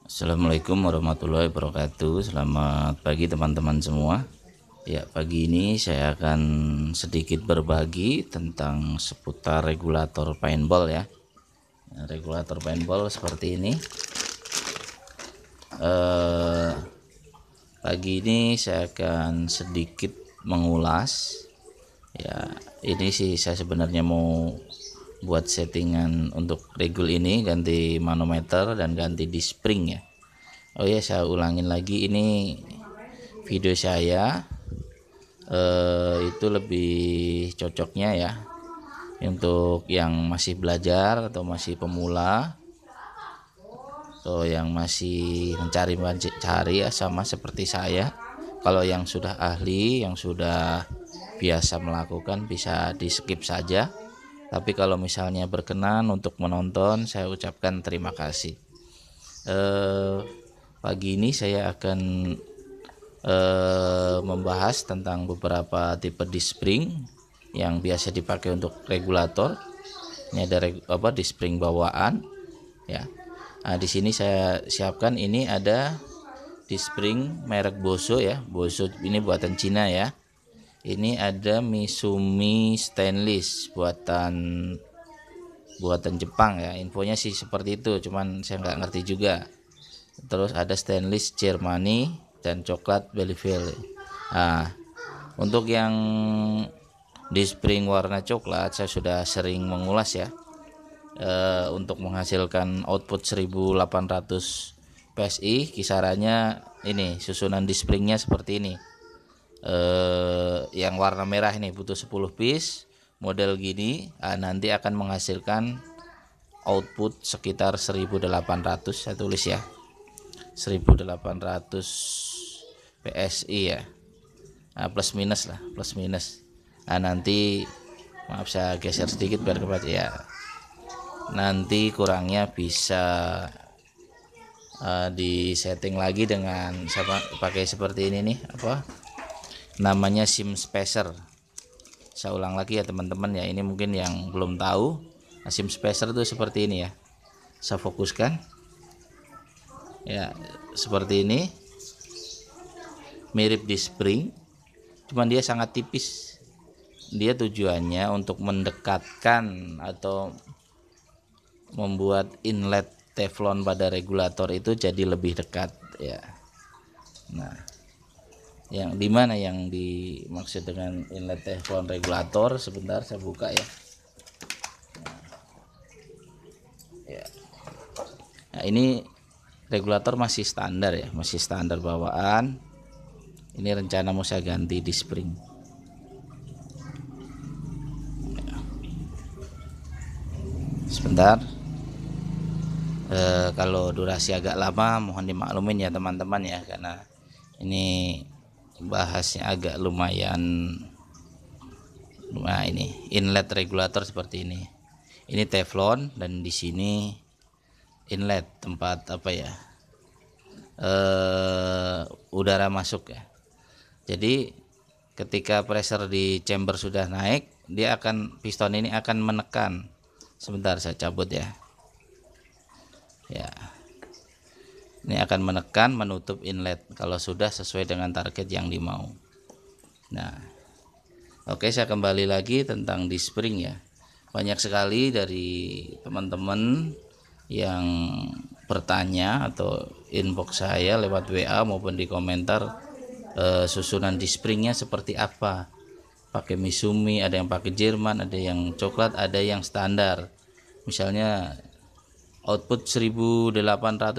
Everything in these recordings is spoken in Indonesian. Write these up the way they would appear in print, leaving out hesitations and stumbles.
Assalamualaikum warahmatullahi wabarakatuh. Selamat pagi teman-teman semua. Ya, pagi ini saya akan sedikit berbagi tentang seputar regulator paintball ya. Regulator paintball seperti ini. Pagi ini saya akan sedikit mengulas. Ya, ini sih saya sebenarnya mau buat settingan untuk regul ini, ganti manometer dan ganti di spring ya. Oh ya, saya ulangin lagi, ini video saya itu lebih cocoknya ya untuk yang masih belajar atau masih pemula atau yang masih mencari ya, sama seperti saya. Kalau yang sudah ahli, yang sudah biasa melakukan, bisa di skip saja. Tapi kalau misalnya berkenan untuk menonton, saya ucapkan terima kasih. Pagi ini saya akan membahas tentang beberapa tipe D-spring yang biasa dipakai untuk regulator. Ini ada D-spring bawaan ya. Nah, di sini saya siapkan, ini ada D-spring merek Bosso ya. Bosso ini buatan Cina ya. Ini ada Misumi stainless buatan Jepang ya. Infonya sih seperti itu, cuman saya nggak ngerti juga. Terus ada stainless Germany dan coklat Belleville. Nah, untuk yang di spring warna coklat saya sudah sering mengulas ya. Untuk menghasilkan output 1800 PSI, kisarannya ini susunan di springnya seperti ini. Yang warna merah ini butuh 10 piece model gini. Nanti akan menghasilkan output sekitar 1800, saya tulis ya, 1800 PSI ya. Plus minus lah, plus minus. Nanti maaf saya geser sedikit biar kebaca ya. Nanti kurangnya bisa di setting lagi dengan pakai seperti ini nih, namanya sim spacer. Saya ulang lagi ya teman-teman ya, ini mungkin yang belum tahu. Sim spacer itu seperti ini ya. Saya fokuskan ya, seperti ini, mirip di spring, cuman dia sangat tipis. Dia tujuannya untuk mendekatkan atau membuat inlet teflon pada regulator itu jadi lebih dekat ya. Nah, yang dimana yang dimaksud dengan inlet teflon regulator, sebentar saya buka ya. Nah, ini regulator masih standar ya, masih standar bawaan. Ini rencana mau saya ganti di spring. Sebentar. Kalau durasi agak lama mohon dimaklumin ya teman-teman ya, karena ini bahasnya agak lumayan. Nah, ini inlet regulator seperti ini. Ini teflon dan di sini inlet tempat udara masuk ya. Jadi ketika pressure di chamber sudah naik, piston ini akan menekan. Sebentar saya cabut ya. Ya, ini akan menekan, menutup inlet kalau sudah sesuai dengan target yang dimau. Nah, oke, saya kembali lagi tentang di spring ya. Banyak sekali dari teman-teman yang bertanya atau inbox saya lewat WA maupun di komentar, susunan di springnya seperti apa. Pakai Misumi, ada yang pakai Jerman, ada yang coklat, ada yang standar. Misalnya output 1800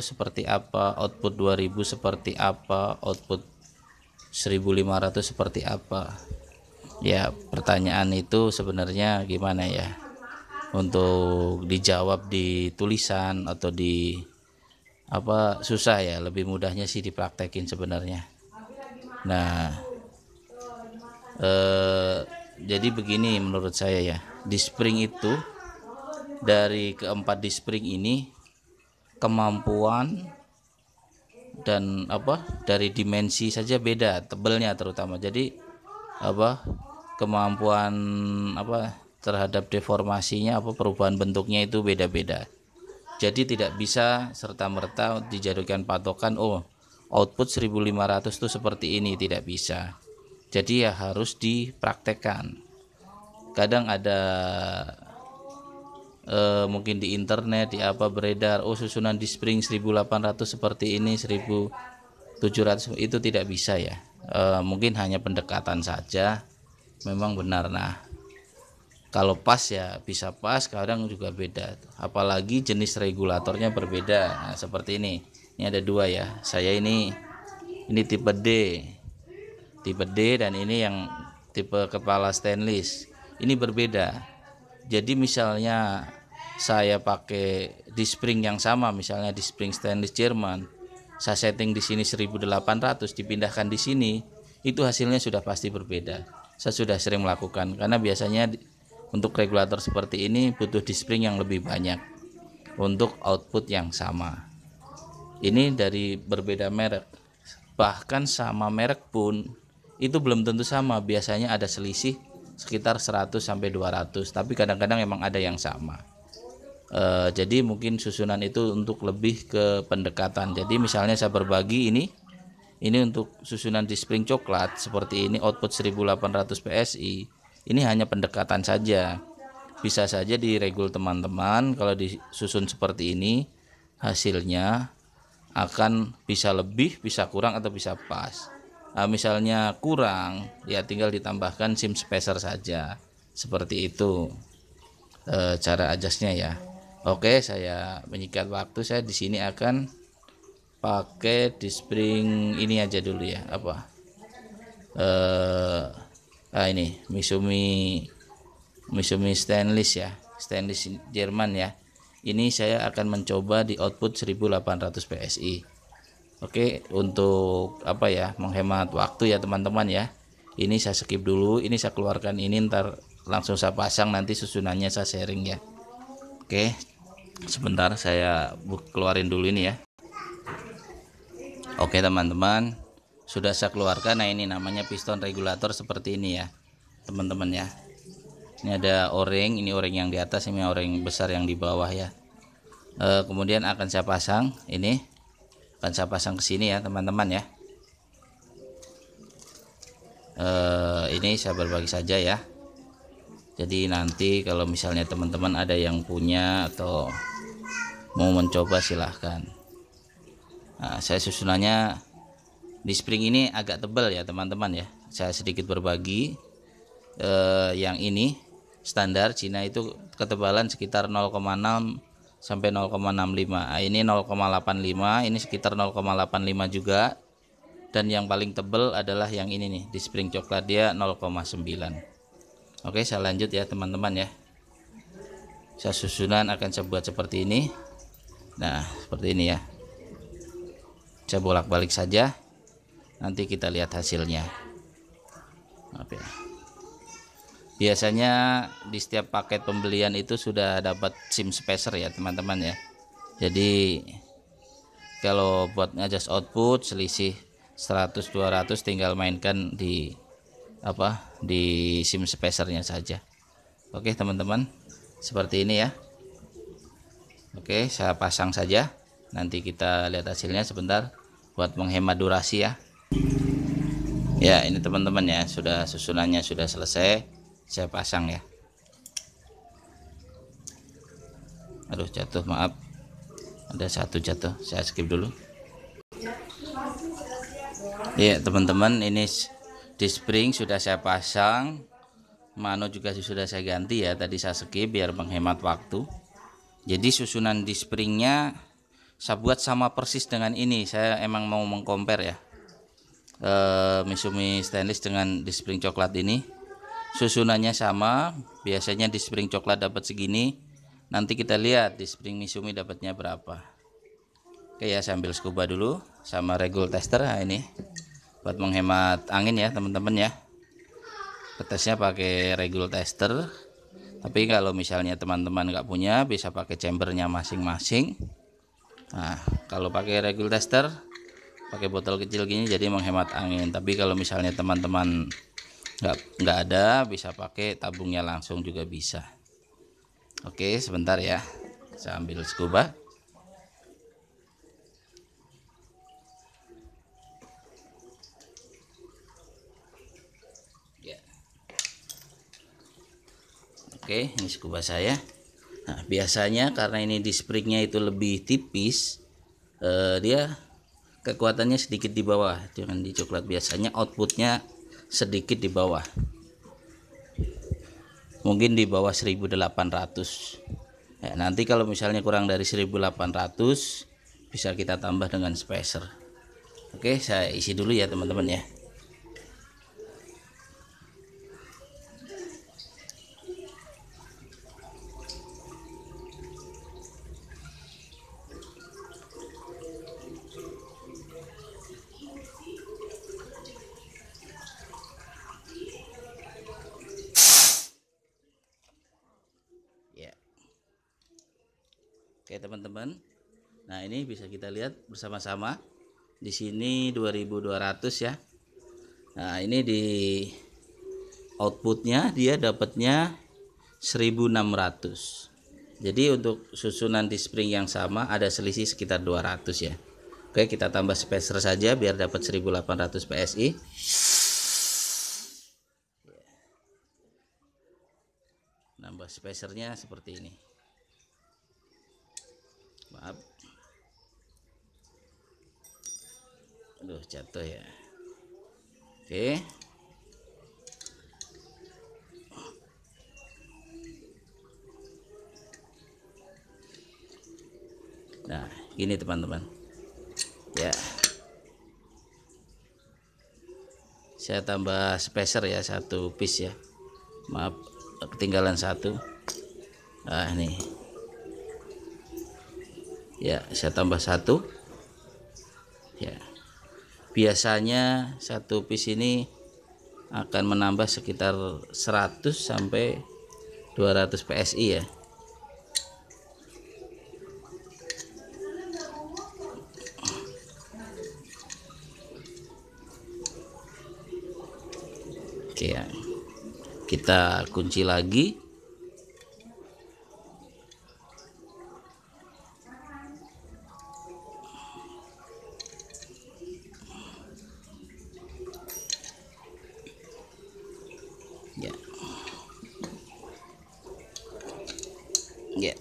seperti apa, output 2000 seperti apa, output 1500 seperti apa. Ya, pertanyaan itu sebenarnya gimana ya untuk dijawab di tulisan atau di susah ya, lebih mudahnya sih dipraktekin sebenarnya. Nah, jadi begini menurut saya ya, di spring itu dari keempat di spring ini kemampuan dan dari dimensi saja beda, tebelnya terutama. Jadi kemampuan terhadap deformasinya, perubahan bentuknya itu beda-beda. Jadi tidak bisa serta-merta dijadikan patokan, oh output 1500 itu seperti ini, tidak bisa. Jadi ya harus dipraktekkan. Kadang ada mungkin di internet di apa beredar, oh susunan di spring 1800 seperti ini, 1700, itu tidak bisa ya. Mungkin hanya pendekatan saja, memang benar. Nah, kalau pas ya bisa pas, kadang juga beda. Apalagi jenis regulatornya berbeda. Nah, seperti ini. Ini ada dua ya. Saya ini tipe D. Tipe D dan ini yang tipe kepala stainless. Ini berbeda. Jadi misalnya saya pakai di spring yang sama, misalnya di spring stainless Jerman, saya setting di sini 1800, dipindahkan di sini, itu hasilnya sudah pasti berbeda. Saya sudah sering melakukan, karena biasanya untuk regulator seperti ini butuh di spring yang lebih banyak untuk output yang sama. Ini dari berbeda merek, bahkan sama merek pun itu belum tentu sama. Biasanya ada selisih sekitar 100 sampai 200, tapi kadang-kadang emang ada yang sama. Jadi mungkin susunan itu untuk lebih ke pendekatan. Jadi misalnya saya berbagi ini untuk susunan di spring coklat seperti ini, output 1800 PSI. Ini hanya pendekatan saja. Bisa saja diregul teman-teman, kalau disusun seperti ini hasilnya akan bisa lebih, bisa kurang, atau bisa pas. Misalnya kurang, ya tinggal ditambahkan sim spacer saja. Seperti itu cara adjustnya ya. Oke, saya menyikat waktu. Saya di sini akan pakai di spring ini aja dulu ya. Apa? Ini Misumi stainless ya, stainless Jerman ya. Ini saya akan mencoba di output 1800 PSI. Oke, untuk apa ya, menghemat waktu ya teman-teman ya. Ini saya skip dulu, ini saya keluarkan, ini ntar langsung saya pasang, nanti susunannya saya sharing ya. Oke, sebentar saya keluarin dulu ini ya. Oke teman-teman, sudah saya keluarkan. Nah, ini namanya piston regulator seperti ini ya teman-teman ya. Ini ada o-ring, ini o-ring yang di atas, ini o-ring besar yang di bawah ya. Kemudian akan saya pasang, ini akan saya pasang ke sini ya teman-teman ya. Ini saya berbagi saja ya. Jadi nanti kalau misalnya teman-teman ada yang punya atau mau mencoba silahkan. Nah, saya susunannya di spring ini agak tebal ya teman-teman ya. Saya sedikit berbagi. Yang ini standar Cina itu ketebalan sekitar 0,6 sampai 0,65. Ini 0,85, ini sekitar 0,85 juga. Dan yang paling tebal adalah yang ini nih, di spring coklat, dia 0,9. Oke, saya lanjut ya teman-teman ya. Saya susunan akan saya buat seperti ini. Nah, seperti ini ya. Saya bolak-balik saja. Nanti kita lihat hasilnya. Oke. Biasanya di setiap paket pembelian itu sudah dapat sim spacer ya teman-teman ya. Jadi kalau buat adjust output selisih 100-200 tinggal mainkan di sim spacernya saja. Oke teman-teman, seperti ini ya. Oke, saya pasang saja, nanti kita lihat hasilnya sebentar buat menghemat durasi ya. Ya, ini teman-teman ya, sudah susunannya sudah selesai, saya pasang ya. Aduh, jatuh, maaf, ada satu jatuh, saya skip dulu ya teman-teman. Ini di spring sudah saya pasang, mano juga sudah saya ganti ya, tadi saya skip biar menghemat waktu. Jadi susunan di springnya saya buat sama persis dengan ini. Saya emang mau mengcompare ya, Misumi stainless dengan di spring coklat ini susunannya sama. Biasanya di spring coklat dapat segini, nanti kita lihat di spring Misumi dapatnya berapa. Oke ya, saya ambil scuba dulu sama regul tester. Nah, ini buat menghemat angin ya teman-teman ya. Tesnya pakai regul tester, tapi kalau misalnya teman-teman nggak punya bisa pakai chambernya masing-masing. Nah, kalau pakai regul tester pakai botol kecil gini jadi menghemat angin, tapi kalau misalnya teman-teman nggak ada bisa pakai tabungnya langsung juga bisa. Oke, sebentar ya, saya ambil scuba. Oke, ini scuba saya. Nah, biasanya karena ini di springnya itu lebih tipis, dia kekuatannya sedikit di bawah. Jangan di coklat, biasanya outputnya sedikit di bawah, mungkin di bawah 1800 ya. Nanti kalau misalnya kurang dari 1800 bisa kita tambah dengan spacer. Oke, saya isi dulu ya teman-teman ya. Oke teman-teman, nah ini bisa kita lihat bersama-sama. Di sini 2200 ya. Nah ini di outputnya dia dapatnya 1600. Jadi untuk susunan di spring yang sama ada selisih sekitar 200 ya. Oke, kita tambah spacer saja biar dapat 1800 PSI. Nambah spacernya seperti ini. Maaf, aduh jatuh ya. Oke, nah gini teman-teman ya, saya tambah spacer ya, 1 piece ya, maaf ketinggalan 1. Nah ini ya, saya tambah 1 ya. Biasanya 1 piece ini akan menambah sekitar 100 sampai 200 PSI ya. Oke ya, kita kunci lagi. Ya. Ya.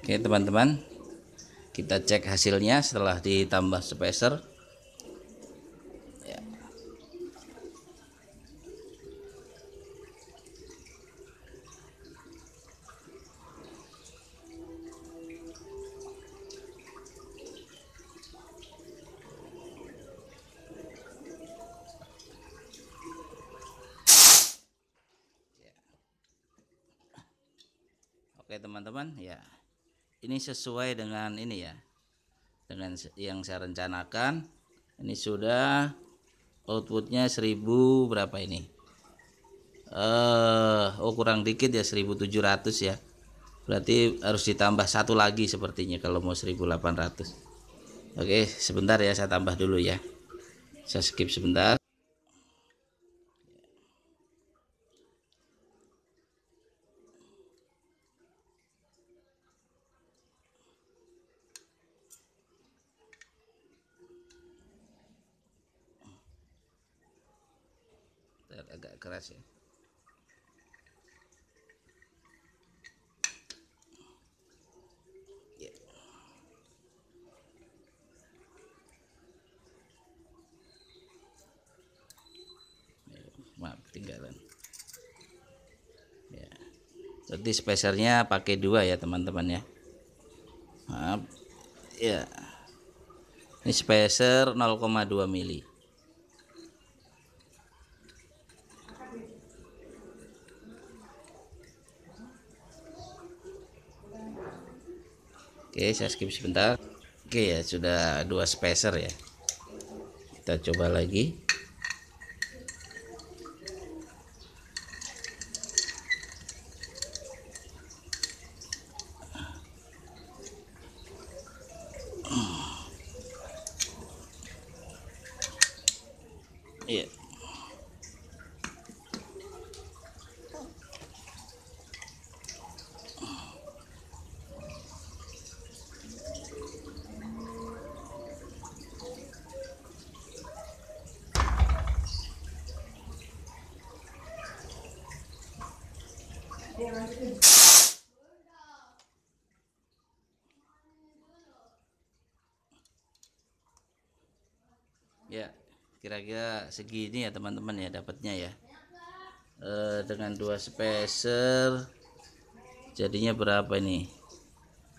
Oke teman-teman, kita cek hasilnya setelah ditambah spacer. Ya. Oke teman-teman ya, ini sesuai dengan ini ya, dengan yang saya rencanakan. Ini sudah outputnya 1000 berapa ini, kurang dikit ya, 1700 ya. Berarti harus ditambah 1 lagi sepertinya kalau mau 1800. Oke sebentar ya, saya tambah dulu ya, saya skip sebentar. Agak keras ya. Maaf ketinggalan ya. Jadi spacernya pakai 2 ya teman-teman ya. Maaf ya, ini spacer 0,2 mili. Oke, saya skip sebentar. Oke ya, sudah 2 spacer ya. Kita coba lagi. Iya. Ya, kira-kira segini ya teman-teman ya dapatnya ya. Dengan 2 spacer jadinya berapa ini?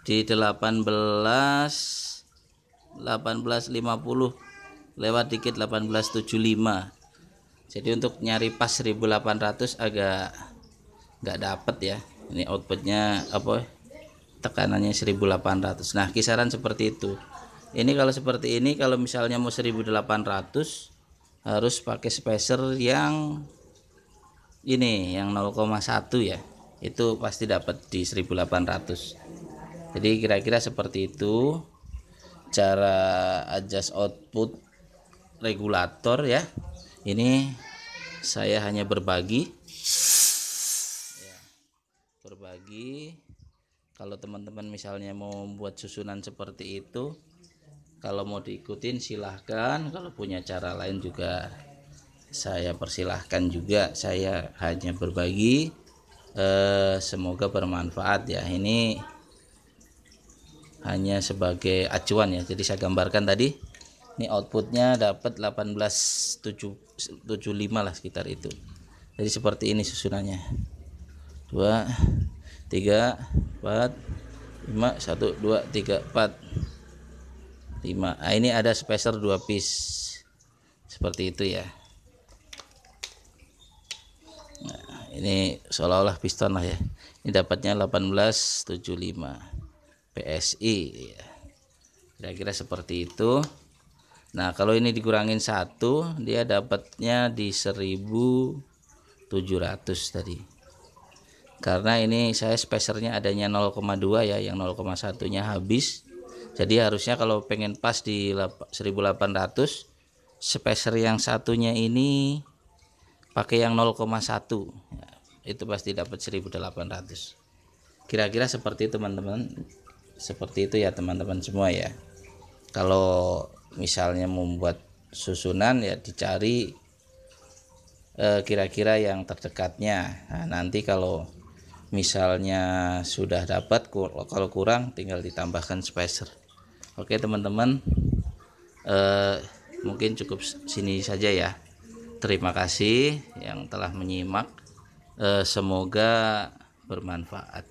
Di 1850 lewat dikit 1875. Jadi untuk nyari pas 1800 agak nggak dapet ya. Ini outputnya apa, tekanannya 1800. Nah kisaran seperti itu. Ini kalau seperti ini, kalau misalnya mau 1800 harus pakai spacer yang ini, yang 0,1 ya, itu pasti dapat di 1800. Jadi kira-kira seperti itu cara adjust output regulator ya. Ini saya hanya berbagi ya, kalau teman-teman misalnya mau membuat susunan seperti itu, kalau mau diikutin silahkan, kalau punya cara lain juga saya persilahkan juga. Saya hanya berbagi, semoga bermanfaat ya. Ini hanya sebagai acuan ya. Jadi saya gambarkan tadi, ini outputnya dapat 1875 lah sekitar itu. Jadi seperti ini susunannya, 2 3 4 5 1 2 3 4 5. Nah, ini ada spacer 2 piece seperti itu ya. Nah, ini seolah-olah piston lah ya. Ini dapatnya 1875 PSI ya. Kira-kira seperti itu. Nah kalau ini dikurangin 1, dia dapatnya di 1700 tadi. Karena ini saya spacernya adanya 0,2 ya, yang 0,1 nya habis. Jadi harusnya kalau pengen pas di 1800, spacer yang satunya ini pakai yang 0,1 ya, itu pasti dapat 1800. Kira-kira seperti itu teman-teman. Seperti itu ya teman-teman semua ya. Kalau misalnya membuat susunan ya dicari kira-kira yang terdekatnya. Nah, nanti kalau misalnya sudah dapat, kalau kurang tinggal ditambahkan spacer. Oke teman-teman, mungkin cukup sini saja ya. Terima kasih yang telah menyimak, semoga bermanfaat.